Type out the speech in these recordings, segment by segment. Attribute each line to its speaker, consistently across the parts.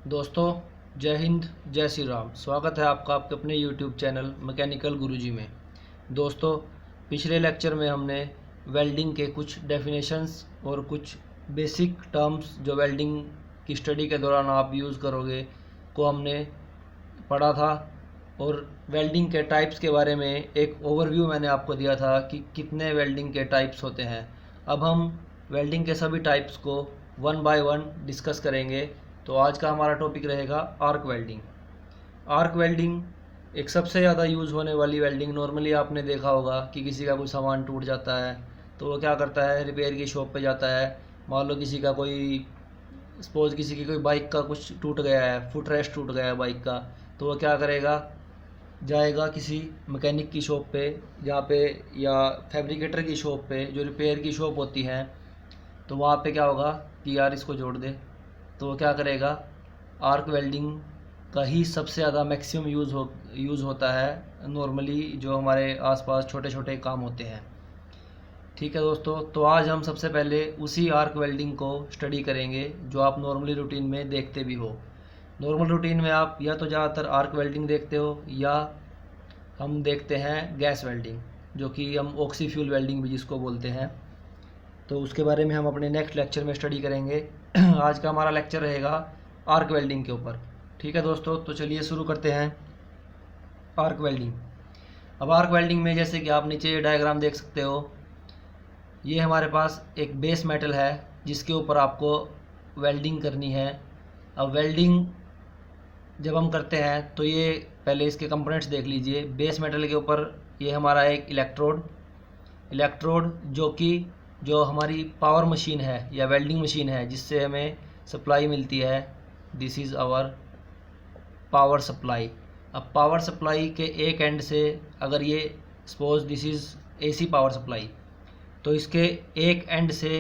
Speaker 1: दोस्तों, जय हिंद, जय श्री राम। स्वागत है आपका आपके अपने यूट्यूब चैनल मैकेनिकल गुरुजी में। दोस्तों, पिछले लेक्चर में हमने वेल्डिंग के कुछ डेफिनेशंस और कुछ बेसिक टर्म्स जो वेल्डिंग की स्टडी के दौरान आप यूज़ करोगे को हमने पढ़ा था, और वेल्डिंग के टाइप्स के बारे में एक ओवरव्यू मैंने आपको दिया था कि कितने वेल्डिंग के टाइप्स होते हैं। अब हम वेल्डिंग के सभी टाइप्स को वन बाय वन डिस्कस करेंगे। तो आज का हमारा टॉपिक रहेगा आर्क वेल्डिंग। आर्क वेल्डिंग एक सबसे ज़्यादा यूज़ होने वाली वेल्डिंग। नॉर्मली आपने देखा होगा कि किसी का कोई सामान टूट जाता है तो वो क्या करता है, रिपेयर की शॉप पे जाता है। मान लो किसी का कोई सपोज किसी की कोई बाइक का कुछ टूट गया है, फुट रेस्ट टूट गया है बाइक का, तो वो क्या करेगा, जाएगा किसी मैकेनिक की शॉप पे, जहाँ पे या फैब्रिकेटर की शॉप पे, जो रिपेयर की शॉप होती है, तो वहाँ पे क्या होगा कि यार इसको जोड़ दे। तो वो क्या करेगा, आर्क वेल्डिंग का ही सबसे ज़्यादा मैक्सिमम यूज़ होता है नॉर्मली जो हमारे आसपास छोटे छोटे काम होते हैं। ठीक है दोस्तों, तो आज हम सबसे पहले उसी आर्क वेल्डिंग को स्टडी करेंगे जो आप नॉर्मली रूटीन में देखते भी हो। नॉर्मल रूटीन में आप या तो ज़्यादातर आर्क वेल्डिंग देखते हो, या हम देखते हैं गैस वेल्डिंग, जो कि हम ऑक्सी फ्यूल वेल्डिंग भी जिसको बोलते हैं। तो उसके बारे में हम अपने नेक्स्ट लेक्चर में स्टडी करेंगे। आज का हमारा लेक्चर रहेगा आर्क वेल्डिंग के ऊपर। ठीक है दोस्तों, तो चलिए शुरू करते हैं आर्क वेल्डिंग। अब आर्क वेल्डिंग में जैसे कि आप नीचे डायग्राम देख सकते हो, ये हमारे पास एक बेस मेटल है जिसके ऊपर आपको वेल्डिंग करनी है। अब वेल्डिंग जब हम करते हैं तो ये पहले इसके कंपोनेंट्स देख लीजिए। बेस मेटल के ऊपर ये हमारा एक इलेक्ट्रोड जो हमारी पावर मशीन है या वेल्डिंग मशीन है जिससे हमें सप्लाई मिलती है, this is our power supply. अब पावर सप्लाई के एक एंड से, अगर ये suppose this is AC power supply, तो इसके एक एंड से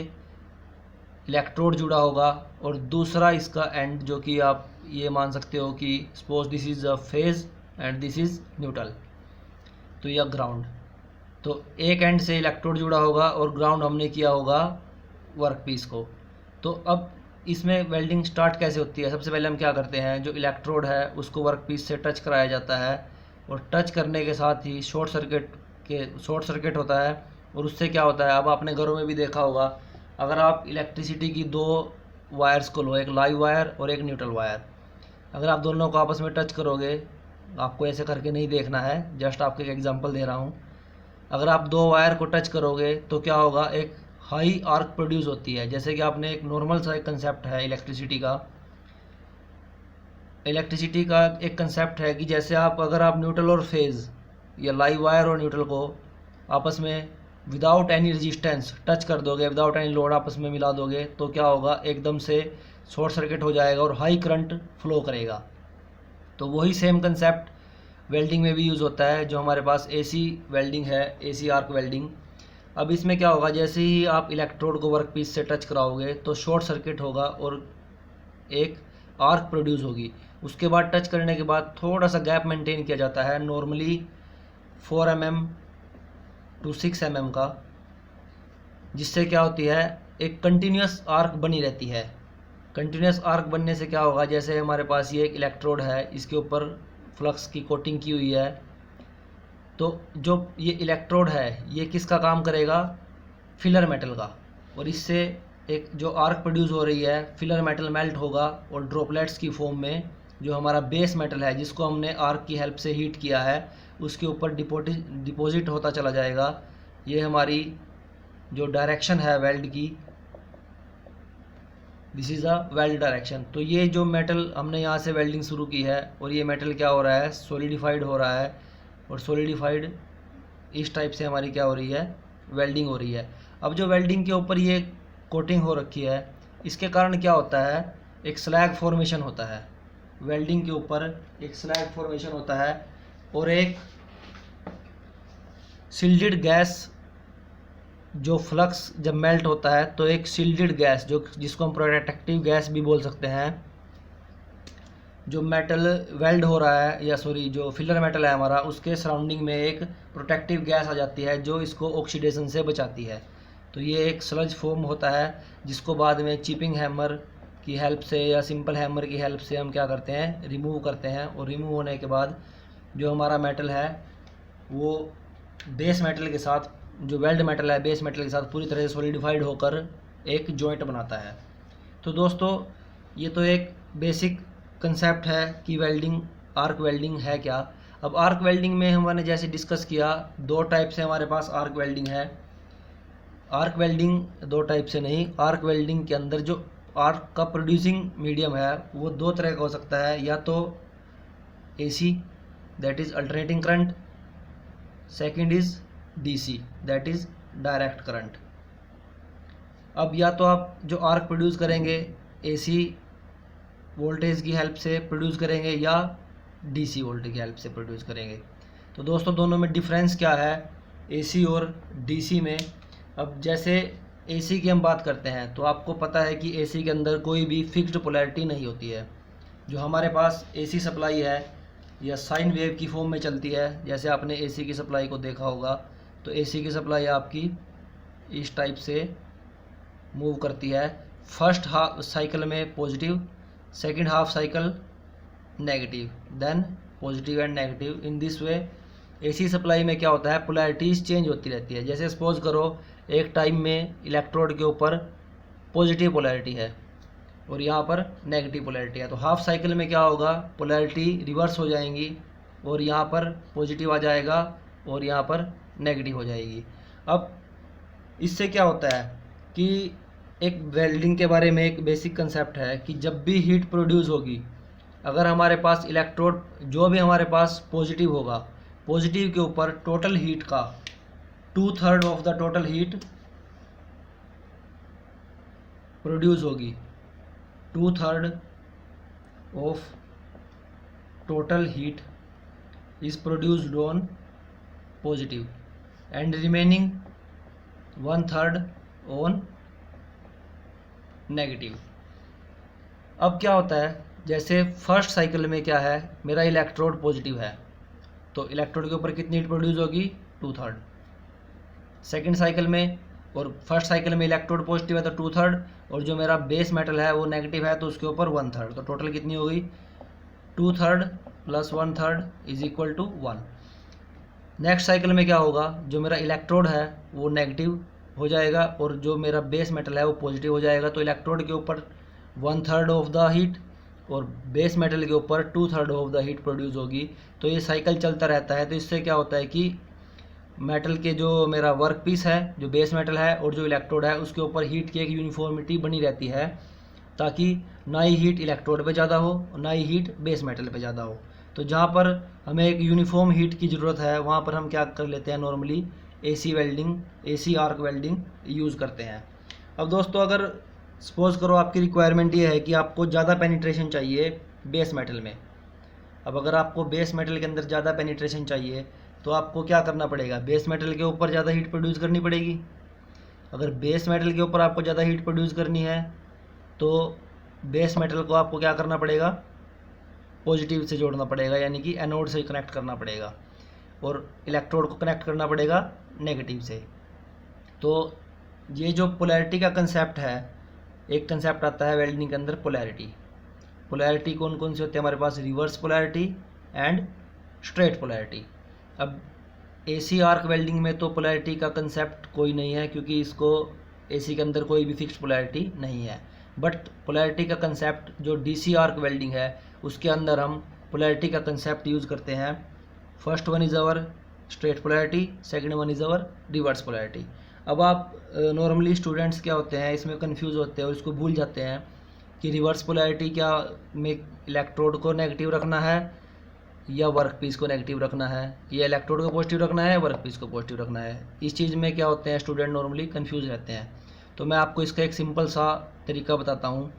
Speaker 1: इलेक्ट्रोड जुड़ा होगा और दूसरा इसका एंड जो कि आप ये मान सकते हो कि suppose this is a phase and this is neutral, तो यह ग्राउंड। तो एक एंड से इलेक्ट्रोड जुड़ा होगा और ग्राउंड हमने किया होगा वर्कपीस को। तो अब इसमें वेल्डिंग स्टार्ट कैसे होती है, सबसे पहले हम क्या करते हैं, जो इलेक्ट्रोड है उसको वर्कपीस से टच कराया जाता है, और टच करने के साथ ही शॉर्ट सर्किट होता है। और उससे क्या होता है, अब आपने घरों में भी देखा होगा, अगर आप इलेक्ट्रिसिटी की दो वायर्स को लो, एक लाइव वायर और एक न्यूट्रल वायर, अगर आप दोनों को आपस में टच करोगे, आपको ऐसे करके नहीं देखना है, जस्ट आपको एक एग्जांपल दे रहा हूँ। अगर आप दो वायर को टच करोगे तो क्या होगा, एक हाई आर्क प्रोड्यूस होती है। जैसे कि आपने एक नॉर्मल सा एक कंसेप्ट है इलेक्ट्रिसिटी का एक कंसेप्ट है कि जैसे अगर आप न्यूट्रल और फेज या लाइव वायर और न्यूट्रल को आपस में विदाउट एनी रेजिस्टेंस टच कर दोगे, विदाउट एनी लोड आपस में मिला दोगे, तो क्या होगा, एकदम से शॉर्ट सर्किट हो जाएगा और हाई करंट फ्लो करेगा। तो वही सेम कंसेप्ट वेल्डिंग में भी यूज़ होता है, जो हमारे पास एसी वेल्डिंग है, एसी आर्क वेल्डिंग। अब इसमें क्या होगा, जैसे ही आप इलेक्ट्रोड को वर्कपीस से टच कराओगे तो शॉर्ट सर्किट होगा और एक आर्क प्रोड्यूस होगी। उसके बाद टच करने के बाद थोड़ा सा गैप मेंटेन किया जाता है, नॉर्मली 4 mm टू 6 mm का, जिससे क्या होती है, एक कंटिन्यूस आर्क बनी रहती है। कंटिन्यूस आर्क बनने से क्या होगा, जैसे हमारे पास ये एक इलेक्ट्रोड है, इसके ऊपर फ्लक्स की कोटिंग की हुई है, तो जो ये इलेक्ट्रोड है ये किसका काम करेगा, फिलर मेटल का। और इससे एक जो आर्क प्रोड्यूस हो रही है, फिलर मेटल मेल्ट होगा और ड्रॉपलेट्स की फॉर्म में जो हमारा बेस मेटल है जिसको हमने आर्क की हेल्प से हीट किया है, उसके ऊपर डिपॉजिट होता चला जाएगा। ये हमारी जो डायरेक्शन है वेल्ड की, this is a weld direction. तो ये जो मेटल हमने यहाँ से वेल्डिंग शुरू की है, और ये मेटल क्या हो रहा है, सॉलिडिफाइड हो रहा है, और सॉलिडिफाइड इस टाइप से हमारी क्या हो रही है, वेल्डिंग हो रही है। अब जो वेल्डिंग के ऊपर ये कोटिंग हो रखी है, इसके कारण क्या होता है, एक स्लैग फॉर्मेशन होता है। वेल्डिंग के ऊपर एक स्लैग फॉर्मेशन होता है, और एक शिल्डेड गैस, जो फ्लक्स जब मेल्ट होता है तो एक शिल्डेड गैस, जो जिसको हम प्रोटेक्टिव गैस भी बोल सकते हैं, जो मेटल वेल्ड हो रहा है, या सॉरी जो फिलर मेटल है हमारा, उसके सराउंडिंग में एक प्रोटेक्टिव गैस आ जाती है जो इसको ऑक्सीडेशन से बचाती है। तो ये एक स्लज फॉर्म होता है जिसको बाद में चिपिंग हैमर की हेल्प से या सिंपल हैमर की हेल्प से हम क्या करते हैं, रिमूव करते हैं। और रिमूव होने के बाद जो हमारा मेटल है वो बेस मेटल के साथ, जो वेल्ड मेटल है बेस मेटल के साथ पूरी तरह से सॉलिडिफाइड होकर एक जॉइंट बनाता है। तो दोस्तों ये तो एक बेसिक कंसेप्ट है कि वेल्डिंग, आर्क वेल्डिंग है क्या। अब आर्क वेल्डिंग में हमने जैसे डिस्कस किया, दो टाइप से हमारे पास आर्क वेल्डिंग है। आर्क वेल्डिंग दो टाइप से नहीं, आर्क वेल्डिंग के अंदर जो आर्क का प्रोड्यूसिंग मीडियम है वो दो तरह का हो सकता है, या तो AC that is alternating current, second is DC that is direct current. अब या तो आप जो आर्क प्रोड्यूस करेंगे AC वोल्टेज की हेल्प से प्रोड्यूस करेंगे या DC वोल्टेज की हेल्प से प्रोड्यूस करेंगे। तो दोस्तों दोनों में डिफरेंस क्या है AC और DC में। अब जैसे AC की हम बात करते हैं तो आपको पता है कि AC के अंदर कोई भी फिक्स्ड पोलैरिटी नहीं होती है। जो हमारे पास AC सप्लाई है या साइन वेव की फॉर्म में चलती है, जैसे आपने AC की सप्लाई को देखा होगा, तो AC की सप्लाई आपकी इस टाइप से मूव करती है। फर्स्ट हाफ साइकिल में positive, second half cycle negative, then positive and negative. In this way AC supply में क्या होता है, पोलैरिटीज़ चेंज होती रहती है। जैसे सपोज करो एक टाइम में इलेक्ट्रोड के ऊपर पॉजिटिव पोलैरिटी है और यहाँ पर नेगेटिव पोलैरिटी है, तो हाफ साइकिल में क्या होगा, पोलैरिटी रिवर्स हो जाएंगी और यहाँ पर पॉजिटिव आ जाएगा और यहाँ पर नेगेटिव हो जाएगी। अब इससे क्या होता है कि एक वेल्डिंग के बारे में एक बेसिक कंसेप्ट है कि जब भी हीट प्रोड्यूस होगी, अगर हमारे पास इलेक्ट्रोड जो भी हमारे पास पॉजिटिव होगा, पॉजिटिव के ऊपर टोटल हीट का 2/3 of the total heat produce होगी, 2/3 of total heat is produced on positive and remaining 1/3 on negative. अब क्या होता है, जैसे फर्स्ट साइकिल में क्या है, मेरा इलेक्ट्रोड पॉजिटिव है तो इलेक्ट्रोड के ऊपर कितनी हीट प्रोड्यूस होगी, 2/3। सेकंड साइकिल में, और फर्स्ट साइकिल में इलेक्ट्रोड पॉजिटिव है तो 2/3, और जो मेरा बेस मेटल है वो नेगेटिव है तो उसके ऊपर 1/3, तो टोटल कितनी होगी, 2/3 + 1/3 = 1। नेक्स्ट साइकिल में क्या होगा, जो मेरा इलेक्ट्रोड है वो नेगेटिव हो जाएगा और जो मेरा बेस मेटल है वो पॉजिटिव हो जाएगा, तो इलेक्ट्रोड के ऊपर 1/3 ऑफ द हीट और बेस मेटल के ऊपर 2/3 ऑफ द हीट प्रोड्यूस होगी। तो ये साइकिल चलता रहता है। तो इससे क्या होता है कि मेटल के जो मेरा वर्क पीस है, जो बेस मेटल है और जो इलेक्ट्रोड है, उसके ऊपर हीट की एक यूनिफॉर्मिटी बनी रहती है, ताकि ना ही हीट इलेक्ट्रोड पे ज़्यादा हो ना ही हीट बेस मेटल पे ज़्यादा हो। तो जहाँ पर हमें एक यूनिफॉर्म हीट की ज़रूरत है वहाँ पर हम क्या कर लेते हैं, normally AC welding, AC arc welding use करते हैं। अब दोस्तों अगर सपोज़ करो आपकी रिक्वायरमेंट ये है कि आपको ज़्यादा पेनिट्रेशन चाहिए बेस मेटल में। अब अगर आपको बेस मेटल के अंदर ज़्यादा पेनिट्रेशन चाहिए तो आपको क्या करना पड़ेगा, बेस मेटल के ऊपर ज़्यादा हीट प्रोड्यूस करनी पड़ेगी। अगर बेस मेटल के ऊपर आपको ज़्यादा हीट प्रोड्यूस करनी है तो बेस मेटल को आपको क्या करना पड़ेगा, पॉजिटिव से जोड़ना पड़ेगा, यानी कि एनोड से कनेक्ट करना पड़ेगा, और इलेक्ट्रोड को कनेक्ट करना पड़ेगा नेगेटिव से। तो ये जो पोलैरिटी का कंसेप्ट है, एक कंसेप्ट आता है वेल्डिंग के अंदर पोलैरिटी। पोलैरिटी कौन कौन सी होती है हमारे पास, reverse polarity and straight polarity. अब AC आर्क वेल्डिंग में तो पोलैरिटी का कंसेप्ट कोई नहीं है, क्योंकि इसको AC के अंदर कोई भी फिक्स्ड पोलैरिटी नहीं है। बट पोलैरिटी का कंसेप्ट जो DC आर्क वेल्डिंग है उसके अंदर हम पोलैरिटी का कंसेप्ट यूज़ करते हैं। First one is our straight polarity, second one is our reverse polarity. अब आप नॉर्मली स्टूडेंट्स क्या होते हैं, इसमें कंफ्यूज होते हैं और इसको भूल जाते हैं कि रिवर्स पोलैरिटी क्या में इलेक्ट्रोड को नेगेटिव रखना है या वर्क पीस को नेगेटिव रखना है, या इलेक्ट्रोड को पॉजिटिव रखना है या वर्क पीस को पॉजिटिव रखना है। इस चीज़ में क्या होते हैं, स्टूडेंट नॉर्मली कंफ्यूज रहते हैं। तो मैं आपको इसका एक सिंपल सा तरीका बताता हूँ।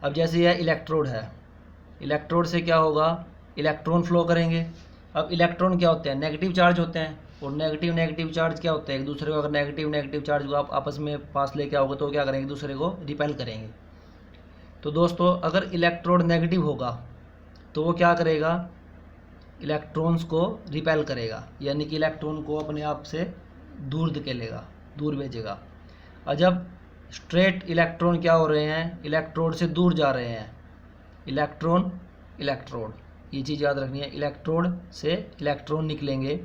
Speaker 1: अब जैसे यह इलेक्ट्रोड है, इलेक्ट्रोड से क्या होगा, इलेक्ट्रॉन फ्लो करेंगे। अब इलेक्ट्रॉन क्या होते हैं, नेगेटिव चार्ज होते हैं, और नेगेटिव चार्ज क्या होते हैं, एक दूसरे को अगर नेगेटिव चार्ज को आप आपस में पास लेके आओगे तो क्या करेंगे, एक दूसरे को रिपेल करेंगे। तो दोस्तों अगर इलेक्ट्रोड नेगेटिव होगा तो वो क्या करेगा, इलेक्ट्रॉन्स को रिपेल करेगा, यानी कि इलेक्ट्रॉन को अपने आप से दूर धकेलेगा, दूर भेजेगा। और जब स्ट्रेट इलेक्ट्रॉन क्या हो रहे हैं, इलेक्ट्रोड से दूर जा रहे हैं। इलेक्ट्रॉन इलेक्ट्रोड, ये चीज़ याद रखनी है। इलेक्ट्रोड से इलेक्ट्रॉन निकलेंगे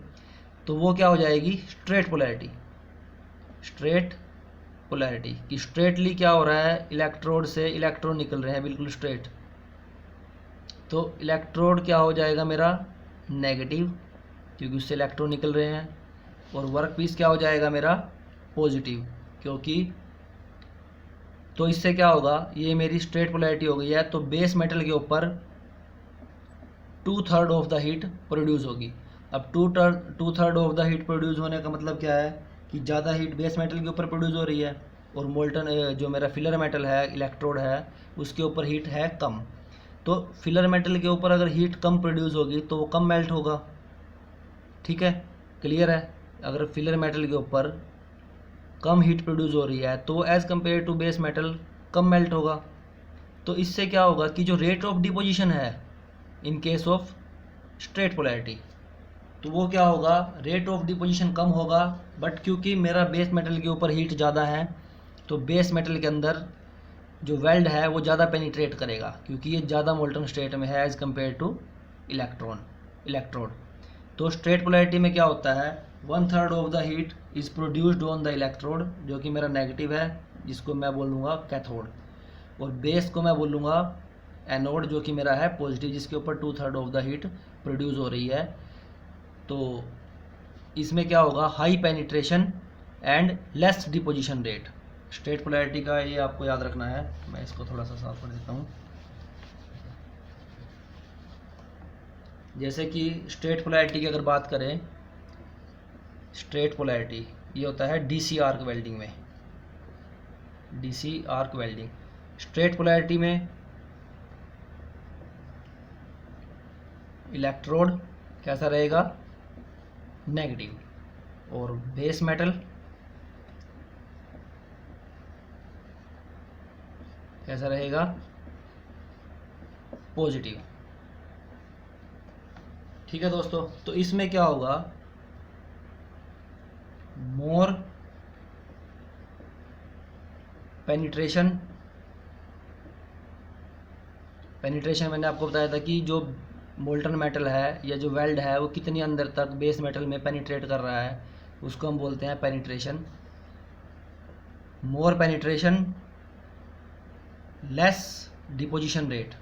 Speaker 1: तो वो क्या हो जाएगी, स्ट्रेट पोलैरिटी। स्ट्रेट पोलैरिटी कि स्ट्रेटली क्या हो रहा है, इलेक्ट्रोड से इलेक्ट्रॉन निकल रहे हैं बिल्कुल स्ट्रेट, तो इलेक्ट्रोड क्या हो जाएगा मेरा, नेगेटिव, क्योंकि उससे इलेक्ट्रॉन निकल रहे हैं। और वर्क पीस क्या हो जाएगा मेरा, पॉजिटिव, क्योंकि तो इससे क्या होगा, ये मेरी स्ट्रेट पोलैरिटी हो गई है, तो बेस मेटल के ऊपर 2/3 ऑफ द हीट प्रोड्यूस होगी। अब 2/3 ऑफ द हीट प्रोड्यूस होने का मतलब क्या है कि ज़्यादा हीट बेस मेटल के ऊपर प्रोड्यूस हो रही है, और मोल्टन जो मेरा फिलर मेटल है, इलेक्ट्रोड है, उसके ऊपर हीट है कम। तो फिलर मेटल के ऊपर अगर हीट कम प्रोड्यूस होगी तो वो कम मेल्ट होगा। ठीक है, क्लियर है। अगर फिलर मेटल के ऊपर कम हीट प्रोड्यूस हो रही है तो as compare to base metal कम मेल्ट होगा। तो इससे क्या होगा कि जो रेट ऑफ डिपोजिशन है इन केस ऑफ स्ट्रेट पोलैरिटी, तो वो क्या होगा, रेट ऑफ डिपोजिशन कम होगा। बट क्योंकि मेरा बेस मेटल के ऊपर हीट ज़्यादा है तो बेस मेटल के अंदर जो वेल्ड है वो ज़्यादा पेनिट्रेट करेगा, क्योंकि ये ज़्यादा मोल्टन स्टेट में है एज़ कम्पेयर टू इलेक्ट्रोड। तो स्ट्रेट पोलैरिटी में क्या होता है, 1/3 of the heat is produced on the electrode, जो कि मेरा नेगेटिव है, जिसको मैं बोलूँगा कैथोड, और बेस को मैं बोलूँगा एनोड, जो कि मेरा है पॉजिटिव, जिसके ऊपर 2/3 ऑफ द हीट प्रोड्यूस हो रही है। तो इसमें क्या होगा, high penetration and less deposition rate. Straight polarity का ये आपको याद रखना है। मैं इसको थोड़ा सा साफ कर देता हूँ। जैसे कि स्ट्रेट पोलैरिटी की अगर बात करें, स्ट्रेट पोलैरिटी ये होता है डीसी आर्क वेल्डिंग में। DC arc welding straight polarity में इलेक्ट्रोड कैसा रहेगा, नेगेटिव, और बेस मेटल कैसा रहेगा, पॉजिटिव। ठीक है दोस्तों, तो इसमें क्या होगा, मोर पेनिट्रेशन मैंने आपको बताया था कि जो मोल्टन मेटल है या जो वेल्ड है वो कितनी अंदर तक बेस मेटल में पेनिट्रेट कर रहा है, उसको हम बोलते हैं penetration. More penetration, less deposition rate.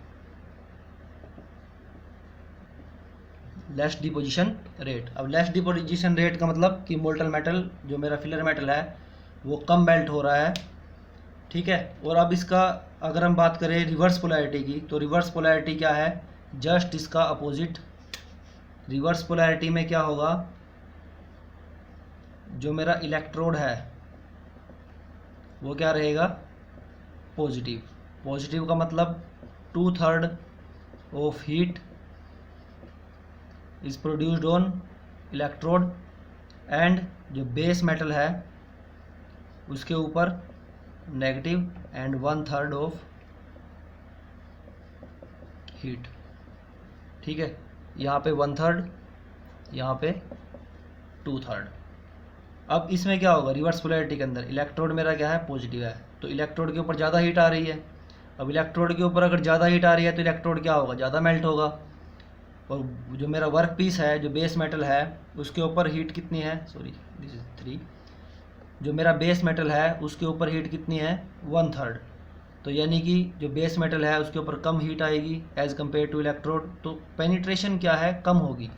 Speaker 1: Less deposition rate, अब लेस डिपोजिशन रेट का मतलब कि मोल्टन मेटल जो मेरा फिलर मेटल है वो कम मेल्ट हो रहा है। ठीक है, और अब इसका अगर हम बात करें रिवर्स पोलैरिटी की, तो रिवर्स पोलैरिटी क्या है, जस्ट इसका अपोजिट। रिवर्स पोलैरिटी में क्या होगा, जो मेरा इलेक्ट्रोड है वो क्या रहेगा, पॉजिटिव। पॉजिटिव का मतलब 2/3 of heat is produced on electrode, and जो बेस मेटल है उसके ऊपर नेगेटिव, एंड 1/3 ऑफ हीट। ठीक है, यहाँ पे 1/3, यहाँ पे 2/3। अब इसमें क्या होगा, रिवर्स पोलैरिटी के अंदर इलेक्ट्रोड मेरा क्या है, पॉजिटिव है, तो इलेक्ट्रोड के ऊपर ज़्यादा हीट आ रही है। अब इलेक्ट्रोड के ऊपर अगर ज़्यादा हीट आ रही है तो इलेक्ट्रोड क्या होगा, ज़्यादा मेल्ट होगा। और जो मेरा वर्क पीस है, जो बेस मेटल है, उसके ऊपर हीट कितनी है, सॉरी दिस इज 3, जो मेरा बेस मेटल है उसके ऊपर हीट कितनी है, 1/3। तो यानी कि जो बेस मेटल है उसके ऊपर कम हीट आएगी एज़ कम्पेयर टू इलेक्ट्रोड, तो पेनिट्रेशन क्या है, कम होगी।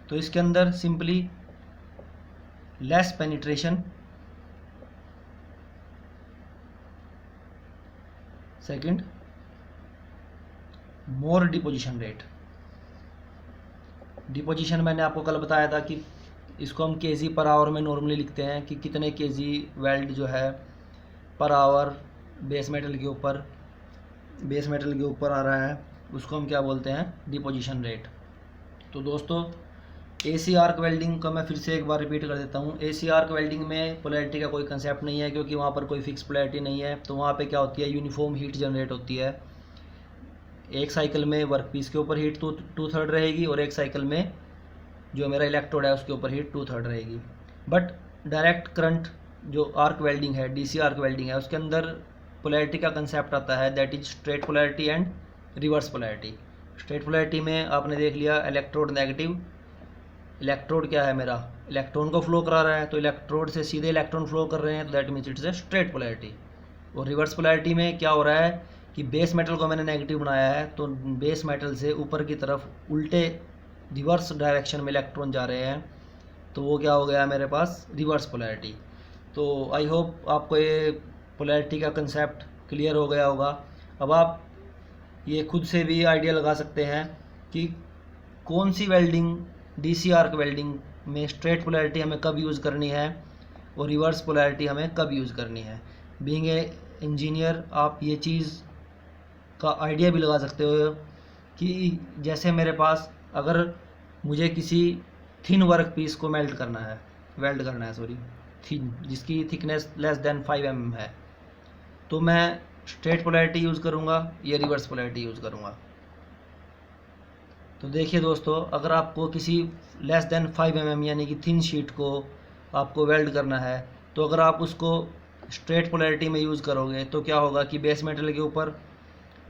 Speaker 1: तो इसके अंदर सिंपली लेस पेनिट्रेशन, सेकंड मोर डिपोजिशन रेट। डिपोजिशन मैंने आपको कल बताया था कि इसको हम केजी पर आवर में नॉर्मली लिखते हैं कि कितने केजी वेल्ड जो है पर आवर बेस मेटल के ऊपर आ रहा है, उसको हम क्या बोलते हैं, डिपोजिशन रेट। तो दोस्तों एसी आर्क वेल्डिंग का मैं फिर से एक बार रिपीट कर देता हूँ। एसी आर्क वेल्डिंग में पोलैरिटी का कोई कंसेप्ट नहीं है, क्योंकि वहाँ पर कोई फिक्स पोलैरिटी नहीं है। तो वहाँ पे क्या होती है, यूनिफॉर्म हीट जनरेट होती है। एक साइकिल में वर्क पीस के ऊपर हीट 2/3 रहेगी, और एक साइकिल में जो मेरा इलेक्ट्रोड है उसके ऊपर हीट 2/3 रहेगी। बट डायरेक्ट करंट जो आर्क वेल्डिंग है, डीसी आर्क वेल्डिंग है, उसके अंदर पोलैरिटी का कंसेप्ट आता है, that is straight polarity and reverse polarity. Straight polarity में आपने देख लिया इलेक्ट्रोड नेगेटिव, इलेक्ट्रोड क्या है मेरा, इलेक्ट्रॉन को फ्लो करा रहा है, तो इलेक्ट्रोड से सीधे इलेक्ट्रॉन फ्लो कर रहे हैं, that means it's a straight polarity. और रिवर्स पोलैरिटी में क्या हो रहा है कि बेस मेटल को मैंने नेगेटिव बनाया है, तो बेस मेटल से ऊपर की तरफ उल्टे रिवर्स डायरेक्शन में इलेक्ट्रॉन जा रहे हैं, तो वो क्या हो गया मेरे पास, रिवर्स पोलैरिटी। तो आई होप आपको ये पोलैरिटी का कंसेप्ट क्लियर हो गया होगा। अब आप ये खुद से भी आइडिया लगा सकते हैं कि कौन सी वेल्डिंग, डीसी आर्क वेल्डिंग में स्ट्रेट पोलैरिटी हमें कब यूज़ करनी है और रिवर्स पोलैरिटी हमें कब यूज़ करनी है। बीइंग ए इंजीनियर आप ये चीज़ का आइडिया भी लगा सकते हो कि जैसे मेरे पास अगर मुझे किसी थिन वर्क पीस को वेल्ड करना है थिन, जिसकी थिकनेस लेस देन 5 mm है, तो मैं स्ट्रेट पोलैरिटी यूज़ करूँगा या रिवर्स पोलैरिटी यूज़ करूँगा। तो देखिए दोस्तों, अगर आपको किसी लेस देन 5 mm यानी कि थिन शीट को आपको वेल्ड करना है, तो अगर आप उसको स्ट्रेट पोलैरिटी में यूज़ करोगे तो क्या होगा कि बेस मेटल के ऊपर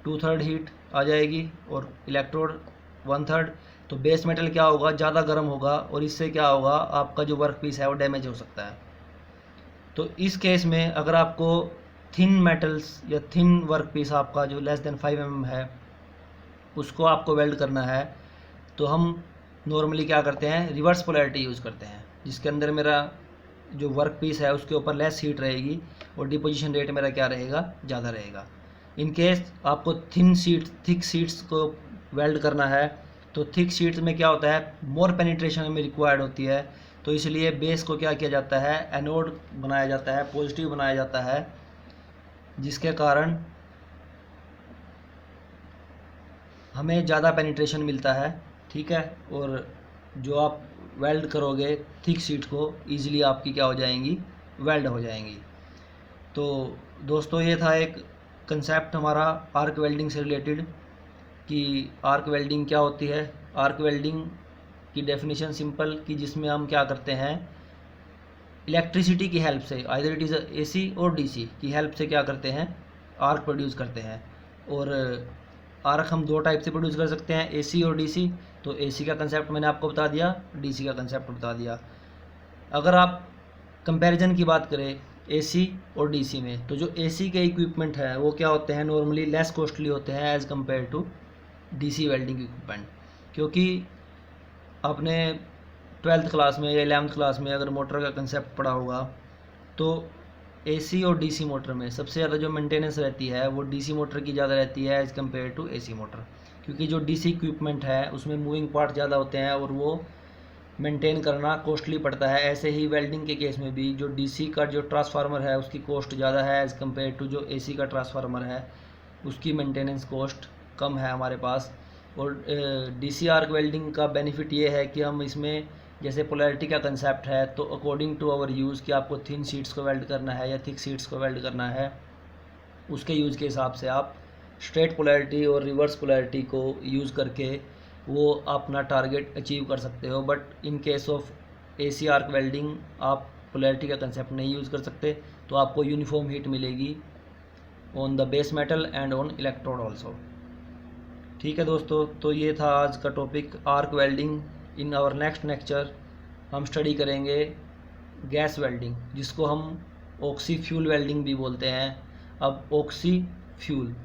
Speaker 1: 2/3 हीट आ जाएगी और इलेक्ट्रोड 1/3, तो बेस मेटल क्या होगा, ज़्यादा गर्म होगा और इससे क्या होगा, आपका जो वर्क पीस है वो डैमेज हो सकता है। तो इस केस में अगर आपको थिन मेटल्स या थिन वर्क पीस आपका जो लेस देन 5 mm है उसको आपको वेल्ड करना है, तो हम नॉर्मली क्या करते हैं, रिवर्स पोलैरिटी यूज़ करते हैं, जिसके अंदर मेरा जो वर्क पीस है उसके ऊपर लेस हीट रहेगी और डिपोजिशन रेट मेरा क्या रहेगा, ज़्यादा रहेगा। इन केस आपको थिक शीट्स को वेल्ड करना है, तो थिक शीट्स में क्या होता है, मोर पेनिट्रेशन हमें रिक्वायर्ड होती है, तो इसलिए बेस को क्या किया जाता है, एनोड बनाया जाता है, पॉजिटिव बनाया जाता है, जिसके कारण हमें ज़्यादा पेनिट्रेशन मिलता है, ठीक है। और जो आप वेल्ड करोगे थिक शीट को, ईजिली आपकी क्या हो जाएंगी, वेल्ड हो जाएंगी। तो दोस्तों ये था एक कंसेप्ट हमारा आर्क वेल्डिंग से रिलेटेड कि आर्क वेल्डिंग क्या होती है। आर्क वेल्डिंग की डेफिनेशन सिंपल, कि जिसमें हम क्या करते हैं, इलेक्ट्रिसिटी की हेल्प से, आइदर इट इज़ एसी और डीसी की हेल्प से क्या करते हैं, आर्क प्रोड्यूस करते हैं। और आर्क हम 2 टाइप से प्रोड्यूस कर सकते हैं, एसी और डीसी। तो एसी का कंसेप्ट मैंने आपको बता दिया, डीसी का कंसेप्ट बता दिया। अगर आप कंपैरिजन की बात करें एसी और डीसी में, तो जो एसी के इक्विपमेंट है वो क्या होते हैं, नॉर्मली लेस कॉस्टली होते हैं as compare to DC welding equipment. क्योंकि आपने 12th क्लास में या 11th क्लास में अगर मोटर का कंसेप्ट पढ़ा होगा, तो एसी और डीसी मोटर में सबसे ज़्यादा जो मेंटेनेंस रहती है वो डीसी मोटर की ज़्यादा रहती है as compare to AC motor. क्योंकि जो डीसी इक्विपमेंट है उसमें मूविंग पार्ट ज़्यादा होते हैं और वो मेंटेन करना कॉस्टली पड़ता है। ऐसे ही वेल्डिंग के केस में भी जो डीसी का जो ट्रांसफार्मर है उसकी कॉस्ट ज़्यादा है एज़ कम्पेयर टू जो एसी का ट्रांसफार्मर है, उसकी मेंटेनेंस कॉस्ट कम है हमारे पास। और डीसी आर्क वेल्डिंग का बेनिफिट ये है कि हम इसमें जैसे पोलैरिटी का कंसेप्ट है, तो अकॉर्डिंग टू आवर यूज़ कि आपको थिन शीट्स को वेल्ड करना है या थिक शीट्स को वेल्ड करना है, उसके यूज़ के हिसाब से आप स्ट्रेट पोलैरिटी और रिवर्स पोलैरिटी को यूज़ करके वो अपना टारगेट अचीव कर सकते हो। But in case of AC arc welding आप पोलैरिटी का कंसेप्ट नहीं यूज़ कर सकते, तो आपको यूनिफॉर्म हीट मिलेगी on the base metal and on electrode also. ठीक है दोस्तों, तो ये था आज का topic arc welding. In our next lecture हम स्टडी करेंगे गैस वेल्डिंग, जिसको हम ऑक्सी फ्यूल वेल्डिंग भी बोलते हैं। अब oxy fuel,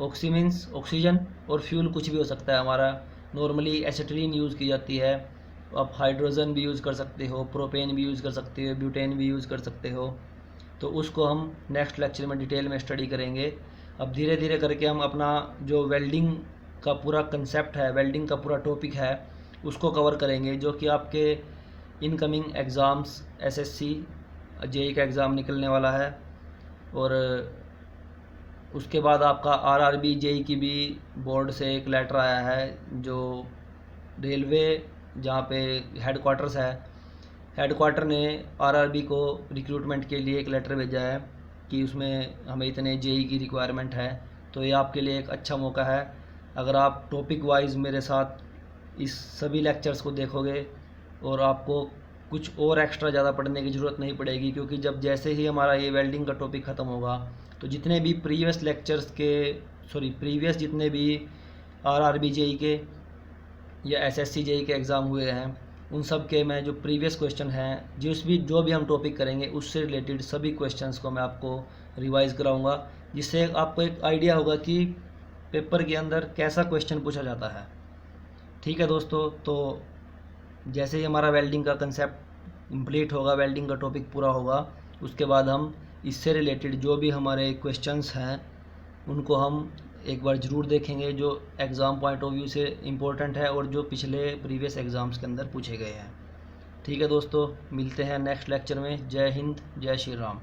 Speaker 1: oxy means oxygen और फ्यूल कुछ भी हो सकता है हमारा। नॉर्मली एसिटिलीन यूज़ की जाती है, आप हाइड्रोजन भी यूज़ कर सकते हो, प्रोपेन भी यूज़ कर सकते हो, ब्यूटेन भी यूज़ कर सकते हो। तो उसको हम नेक्स्ट लेक्चर में डिटेल में स्टडी करेंगे। अब धीरे धीरे करके हम अपना जो वेल्डिंग का पूरा कंसेप्ट है, वेल्डिंग का पूरा टॉपिक है, उसको कवर करेंगे, जो कि आपके इनकमिंग एग्ज़ाम्स एसएससी जेई का एग्ज़ाम निकलने वाला है। और उसके बाद आपका आरआरबी जेई की भी बोर्ड से एक लेटर आया है, जो रेलवे जहाँ पे हेडक्वार्टर्स है, हेडक्वार्टर ने आरआरबी को रिक्रूटमेंट के लिए एक लेटर भेजा है कि उसमें हमें इतने जेई की रिक्वायरमेंट है। तो ये आपके लिए एक अच्छा मौका है, अगर आप टॉपिक वाइज मेरे साथ इस सभी लेक्चर्स को देखोगे और आपको कुछ और एक्स्ट्रा ज़्यादा पढ़ने की ज़रूरत नहीं पड़ेगी, क्योंकि जब जैसे ही हमारा ये वेल्डिंग का टॉपिक ख़त्म होगा तो जितने भी प्रीवियस जितने भी RRB जेई के या SSC जेई के एग्ज़ाम हुए हैं, उन सब के मैं जो प्रीवियस क्वेश्चन हैं, जो भी हम टॉपिक करेंगे उससे रिलेटेड सभी क्वेश्चंस को मैं आपको रिवाइज़ कराऊंगा, जिससे आपको एक आइडिया होगा कि पेपर के अंदर कैसा क्वेश्चन पूछा जाता है। ठीक है दोस्तों, तो जैसे ही हमारा वेल्डिंग का कंसेप्ट कंप्लीट होगा, वेल्डिंग का टॉपिक पूरा होगा, उसके बाद हम इससे रिलेटेड जो भी हमारे क्वेश्चंस हैं उनको हम एक बार ज़रूर देखेंगे, जो एग्ज़ाम पॉइंट ऑफ व्यू से इम्पोर्टेंट है और जो पिछले प्रीवियस एग्ज़ाम्स के अंदर पूछे गए हैं। ठीक है दोस्तों, मिलते हैं नेक्स्ट लेक्चर में। जय हिंद, जय श्री राम।